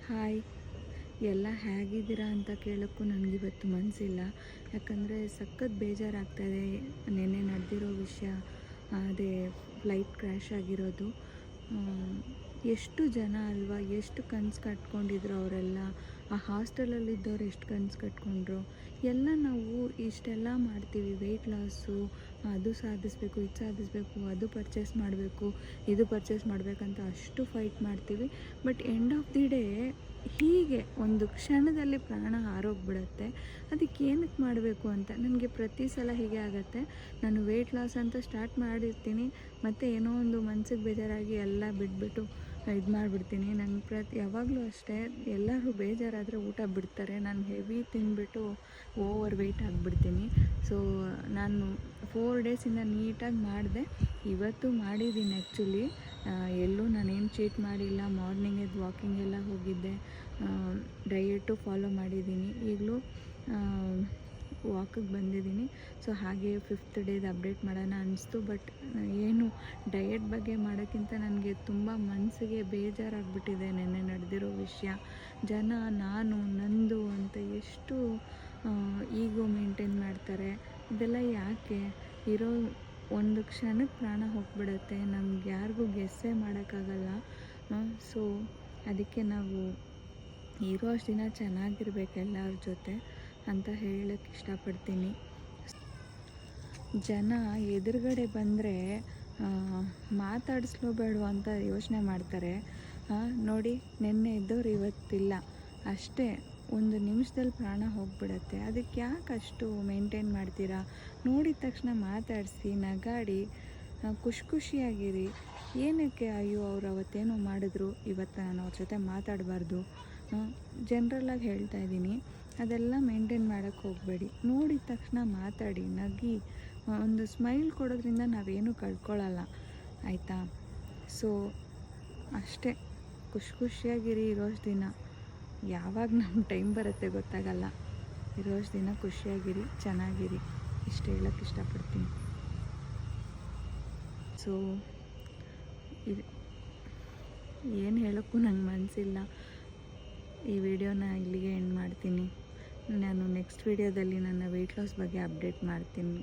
Hi, ಎಲ್ಲ ಹೇಗಿದ್ದೀರಾ ಅಂತ ಕೇಳೋಕ್ಕೂ ನನಗಿವತ್ತು ಮನಸ್ಸಿಲ್ಲ. ಯಾಕಂದರೆ ಸಖತ್ ಬೇಜಾರಾಗ್ತಾಯಿದೆ. ನೆನ್ನೆ ನಡೆದಿರೋ ವಿಷಯ, ಅದೇ ಫ್ಲೈಟ್ ಕ್ರ್ಯಾಶ್ ಆಗಿರೋದು. ಎಷ್ಟು ಜನ ಅಲ್ವಾ, ಎಷ್ಟು ಕನಸು ಕಟ್ಕೊಂಡಿದ್ರು ಅವರೆಲ್ಲ. ಆ ಹಾಸ್ಟೆಲಲ್ಲಿದ್ದವ್ರು ಎಷ್ಟು ಕನಸು ಕಟ್ಕೊಂಡ್ರು. ಎಲ್ಲ ನಾವು ಇಷ್ಟೆಲ್ಲ ಮಾಡ್ತೀವಿ, ವೆಯ್ಟ್ ಲಾಸು, ಅದು ಸಾಧಿಸಬೇಕು, ಇದು ಸಾಧಿಸಬೇಕು, ಅದು ಪರ್ಚೇಸ್ ಮಾಡಬೇಕು, ಇದು ಪರ್ಚೇಸ್ ಮಾಡಬೇಕಂತ ಅಷ್ಟು ಫೈಟ್ ಮಾಡ್ತೀವಿ. But end of the day ಹೀಗೆ ಒಂದು ಕ್ಷಣದಲ್ಲಿ ಪ್ರಾಣ ಹಾರೋಗ್ಬಿಡುತ್ತೆ. ಅದಕ್ಕೆ ಏನಕ್ಕೆ ಮಾಡಬೇಕು ಅಂತ ನನಗೆ ಪ್ರತಿ ಸಲ ಹೀಗೆ ಆಗುತ್ತೆ. ನಾನು ವೆಯ್ಟ್ ಲಾಸ್ ಅಂತ ಸ್ಟಾರ್ಟ್ ಮಾಡಿರ್ತೀನಿ, ಮತ್ತು ಏನೋ ಒಂದು ಮನಸ್ಸಿಗೆ ಬೇಜಾರಾಗಿ ಎಲ್ಲ ಬಿಟ್ಬಿಟ್ಟು ಇದು ಮಾಡಿಬಿಡ್ತೀನಿ. ನಂಗೆ ಯಾವಾಗಲೂ ಅಷ್ಟೇ, ಎಲ್ಲರೂ ಬೇಜಾರಾದರೆ ಊಟ ಬಿಡ್ತಾರೆ. ನಾನು ಹೆವಿ ತಿಂದುಬಿಟ್ಟು ಓವರ್ ವೆಯ್ಟ್ ಆಗಿಬಿಡ್ತೀನಿ. ಸೊ ನಾನು 4 ಡೇಸಿಂದ ನೀಟಾಗಿ ಮಾಡಿದೆ. ಇವತ್ತು ಮಾಡಿದ್ದೀನಿ ಆ್ಯಕ್ಚುಲಿ. ಎಲ್ಲೂ ನಾನೇನು ಚೀಟ್ ಮಾಡಿಲ್ಲ. ಮಾರ್ನಿಂಗ್ ಎದ್ದು ವಾಕಿಂಗೆಲ್ಲ ಹೋಗಿದ್ದೆ, ಡಯಟು ಫಾಲೋ ಮಾಡಿದ್ದೀನಿ. ಈಗಲೂ ವಾಕಿಗೆ ಬಂದಿದ್ದೀನಿ. ಸೊ ಹಾಗೆ 5th ಡೇದು ಅಪ್ಡೇಟ್ ಮಾಡೋಣ ಅನ್ನಿಸ್ತು. ಬಟ್ ಏನು ಡಯಟ್ ಬಗ್ಗೆ ಮಾಡೋಕ್ಕಿಂತ ನನಗೆ ತುಂಬ ಮನಸ್ಸಿಗೆ ಬೇಜಾರಾಗ್ಬಿಟ್ಟಿದೆ ನೆನ್ನೆ ನಡೆದಿರೋ ವಿಷಯ. ಜನ ನಾನು ನಂದು ಅಂತ ಎಷ್ಟು ಈಗೋ ಮೇಂಟೈನ್ ಮಾಡ್ತಾರೆ. ಇದೆಲ್ಲ ಯಾಕೆ? ಇರೋ ಒಂದು ಕ್ಷಣಕ್ಕೆ ಪ್ರಾಣ ಹೋಗಿಬಿಡತ್ತೆ. ನಮ್ಗೆ ಯಾರಿಗೂ ಗೆಸ್ಸೇ ಮಾಡೋಕ್ಕಾಗಲ್ಲ. ಸೊ ಅದಕ್ಕೆ ನಾವು ಇರೋ ಅಷ್ಟು ದಿನ ಚೆನ್ನಾಗಿರ್ಬೇಕು ಎಲ್ಲರ ಜೊತೆ ಅಂತ ಹೇಳೋಕ್ಕೆ ಇಷ್ಟಪಡ್ತೀನಿ. ಜನ ಎದುರುಗಡೆ ಬಂದರೆ ಮಾತಾಡಿಸ್ಲೋ ಬೇಡವೋ ಅಂತ ಯೋಚನೆ ಮಾಡ್ತಾರೆ. ನೋಡಿ, ನೆನ್ನೆ ಇದ್ದವ್ರು ಇವತ್ತಿಲ್ಲ ಅಷ್ಟೇ. ಒಂದು ನಿಮಿಷದಲ್ಲಿ ಪ್ರಾಣ ಹೋಗಿಬಿಡತ್ತೆ. ಅದಕ್ಕೆ ಯಾಕೆ ಅಷ್ಟು ಮೇಂಟೈನ್ ಮಾಡ್ತೀರಾ? ನೋಡಿದ ತಕ್ಷಣ ಮಾತಾಡಿಸಿ, ನಗಾಡಿ, ಖುಷಿಯಾಗಿರಿ. ಏನಕ್ಕೆ ಅಯ್ಯೋ ಅವ್ರು ಅವತ್ತೇನೋ ಮಾಡಿದ್ರು, ಇವತ್ತು ನಾನು ಅವ್ರ ಜೊತೆ ಮಾತಾಡಬಾರ್ದು, ಜನ್ರಲಾಗಿ ಹೇಳ್ತಾ ಇದ್ದೀನಿ. ಅದೆಲ್ಲ ಮೇಂಟೈನ್ ಮಾಡೋಕ್ಕೆ ಹೋಗಬೇಡಿ. ನೋಡಿದ ತಕ್ಷಣ ಮಾತಾಡಿ, ನಗಿ, ಒಂದು ಸ್ಮೈಲ್ ಕೊಡೋದ್ರಿಂದ ನಾವೇನು ಕಳ್ಕೊಳ್ಳಲ್ಲ, ಆಯಿತಾ? ಸೊ ಅಷ್ಟೇ, ಖುಷಿಯಾಗಿರಿ. ಇರೋಷ್ಟು ದಿನ ಯಾವಾಗ ನಮ್ಮ ಟೈಮ್ ಬರುತ್ತೆ ಗೊತ್ತಾಗಲ್ಲ. ಇರೋಷ್ಟು ದಿನ ಖುಷಿಯಾಗಿರಿ, ಚೆನ್ನಾಗಿರಿ, ಇಷ್ಟು ಹೇಳೋಕ್ಕೆ ಇಷ್ಟಪಡ್ತೀನಿ. ಸೊ ಇದು ಏನು ಹೇಳೋಕ್ಕೂ ನಂಗೆ ಮನಸ್ಸಿಲ್ಲ. ಈ ವಿಡಿಯೋನ ಇಲ್ಲಿಗೆ ಎಂಡ್ ಮಾಡ್ತೀನಿ. ನಾನು ನೆಕ್ಸ್ಟ್ ವಿಡಿಯೋದಲ್ಲಿ ನನ್ನ ವೆಯ್ಟ್ ಲಾಸ್ ಬಗ್ಗೆ ಅಪ್ಡೇಟ್ ಮಾಡ್ತೀನಿ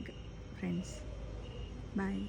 ಫ್ರೆಂಡ್ಸ್. ಬಾಯ್.